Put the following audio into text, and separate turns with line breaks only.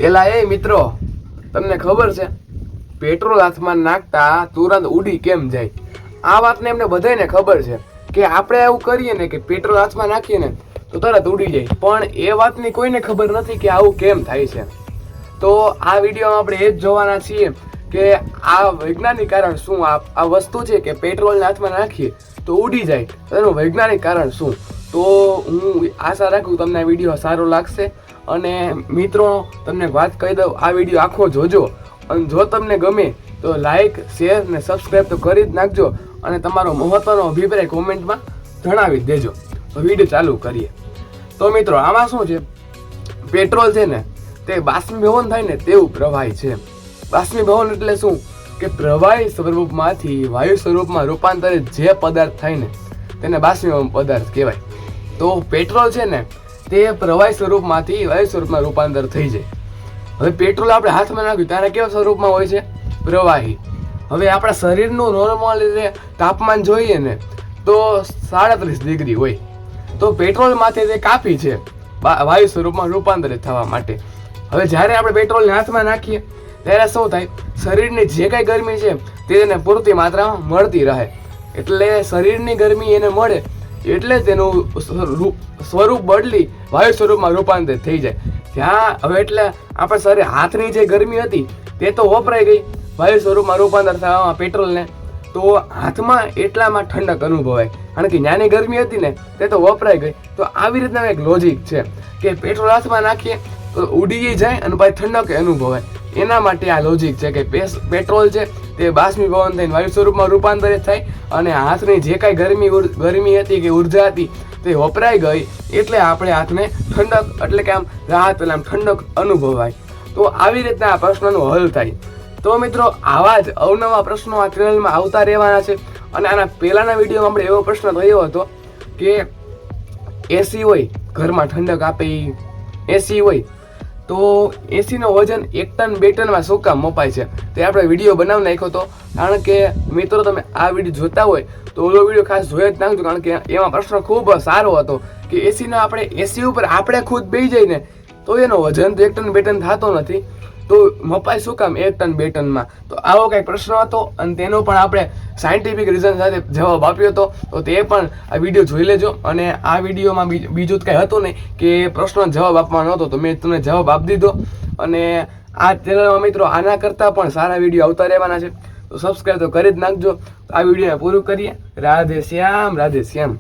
એલા એ મિત્રો, તમને ખબર છે પેટ્રોલ હાથમાં નાખતા તુરંત ઉડી કેમ જાય? આ વાતને એમને બધાને ખબર છે કે આપણે એવું કરીએ ને કે પેટ્રોલ હાથમાં નાખીએ ને તો તરત ઉડી જાય, પણ એ વાતની કોઈને ખબર નથી કે આવું કેમ થાય છે. તો આ વિડીયોમાં આપણે એ જ જોવાના છીએ કે આ વૈજ્ઞાનિક કારણ શું, આ વસ્તુ છે કે પેટ્રોલને હાથમાં નાખીએ તો ઉડી જાય, એનું વૈજ્ઞાનિક કારણ શું. તો હું આશા રાખું તમને આ વિડીયો સારો લાગશે. અને મિત્રો, તમને વાત કહી દઉં, આ વિડીયો આખો જોજો, અને જો તમને ગમે તો લાઈક, શેર ને સબસ્ક્રાઈબ તો કરી જ નાખજો, અને તમારો મહત્વનો અભિપ્રાય કોમેન્ટમાં જણાવી જ દેજો. તો વિડીયો ચાલુ કરીએ. તો મિત્રો, આમાં શું છે, પેટ્રોલ છે ને તે બાષ્પીભવન થાય ને તેવું પ્રવાહી છે. બાષ્પીભવન એટલે શું કે પ્રવાહી સ્વરૂપમાંથી વાયુ સ્વરૂપમાં રૂપાંતરિત જે પદાર્થ થાય ને તેને બાષ્પીભવન પદાર્થ કહેવાય. તો પેટ્રોલ છે ને તે પ્રવાહી સ્વરૂપમાંથી વાયુ સ્વરૂપમાં રૂપાંતર થઈ જાય. હવે પેટ્રોલ આપણે હાથમાં નાખ્યું ત્યારે કેવા સ્વરૂપમાં હોય છે? પ્રવાહી. હવે આપણા શરીરનું નોર્મલ રીતે તાપમાન જોઈએ ને તો 37 ડિગ્રી હોય. તો પેટ્રોલમાંથી તે કાફી છે વાયુ સ્વરૂપમાં રૂપાંતરિત થવા માટે. હવે જ્યારે આપણે પેટ્રોલને હાથમાં નાખીએ ત્યારે શું થાય? શરીરની જે કાંઈ ગરમી છે તેને પૂરતી માત્રામાં મળતી રહે. એટલે શરીરની ગરમી એને મળે એટલે તેનું સ્વરૂપ બદલી વાયુ સ્વરૂપમાં રૂપાંતરિત થઈ જાય. ત્યાં હવે એટલે આપણા શરીર હાથની જે ગરમી હતી તે તો વપરાઈ ગઈ વાયુ સ્વરૂપમાં રૂપાંતર થવામાં પેટ્રોલને, તો હાથમાં એટલામાં ઠંડક અનુભવાય, કારણ કે નાની ગરમી હતી ને તે તો વપરાઈ ગઈ. તો આવી રીતના એક લોજિક છે કે પેટ્રોલ હાથમાં નાખીએ તો ઉડી જાય અને પછી ઠંડક અનુભવાય. એના માટે આ લોજિક છે કે પેટ્રોલ છે તે બાષ્પીભવન થઈને વાયુ સ્વરૂપમાં રૂપાંતરિત થાય, અને હાથની જે કાંઈ ગરમી હતી કે ઉર્જા હતી તે વપરાઈ ગઈ, એટલે આપણે હાથને ઠંડક એટલે કે આમ રાહત એટલે આમ ઠંડક અનુભવાય. તો આવી રીતના આ પ્રશ્નનો હલ થાય. તો મિત્રો, આવા જ અવનવા પ્રશ્નો આ ચેનલમાં આવતા રહેવાના છે. અને આના પહેલાના વિડીયોમાં આપણે એવો પ્રશ્ન થયો હતો કે એસી હોય ઘરમાં ઠંડક આપે, એસી હોય તો એસીનો વજન 1 ટન 2 ટનમાં શું કામ મપાય છે? તે આપણે વિડીયો બનાવી નાખ્યો હતો. કારણ કે મિત્રો, તમે આ વિડીયો જોતા હોય તો ઓલો વિડીયો ખાસ જોઈ જ નાખજો, કારણ કે એમાં પ્રશ્ન ખૂબ સારો હતો કે એસીનો આપણે એસી ઉપર આપણે ખુદ બેસી જઈને તો એનો વજન તો 1 ટન 2 ટન થતો નથી, તો મપાય શું કામ 1 ટન 2 ટનમાં? તો આવો કંઈક પ્રશ્ન હતો, અને તેનો પણ આપણે સાયન્ટિફિક રીઝન સાથે જવાબ આપ્યો હતો. તો તે પણ આ વિડીયો જોઈ લેજો. અને આ વિડીયોમાં બીજું જ કંઈ હતું નહીં કે પ્રશ્નનો જવાબ આપવાનો હતો, તો મેં તમને જવાબ આપી દીધો. અને આ ચેનલમાં મિત્રો આના કરતાં પણ સારા વિડીયો આવતા રહેવાના છે, તો સબસ્ક્રાઈબ તો કરી જ નાખજો. આ વિડીયોને પૂરું કરીએ. રાધે શ્યામ, રાધે શ્યામ.